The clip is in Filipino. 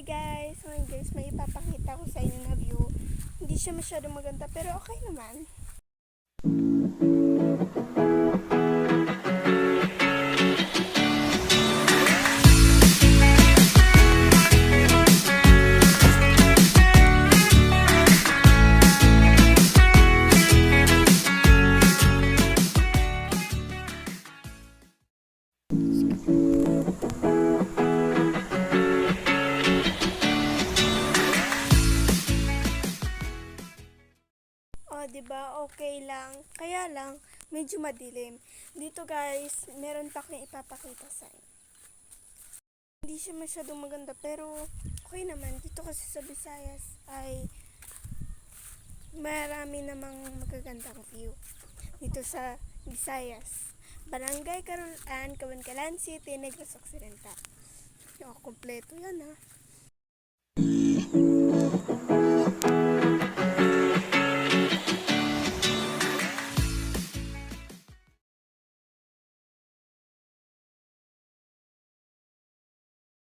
Hi guys! Ngayon guys, may ipapakita ko sa inyo na view. Hindi siya masyadong maganda pero okay naman. O, diba? Okay lang. Kaya lang, medyo madilim. Dito guys, meron pa akong ipapakita sa inyo. Hindi siya masyadong maganda pero okay naman. Dito kasi sa Visayas ay marami namang magagandang view. Dito sa Visayas. Barangay Carolan, Cabancalan City, Negros Occidental. O, kompleto yan ha.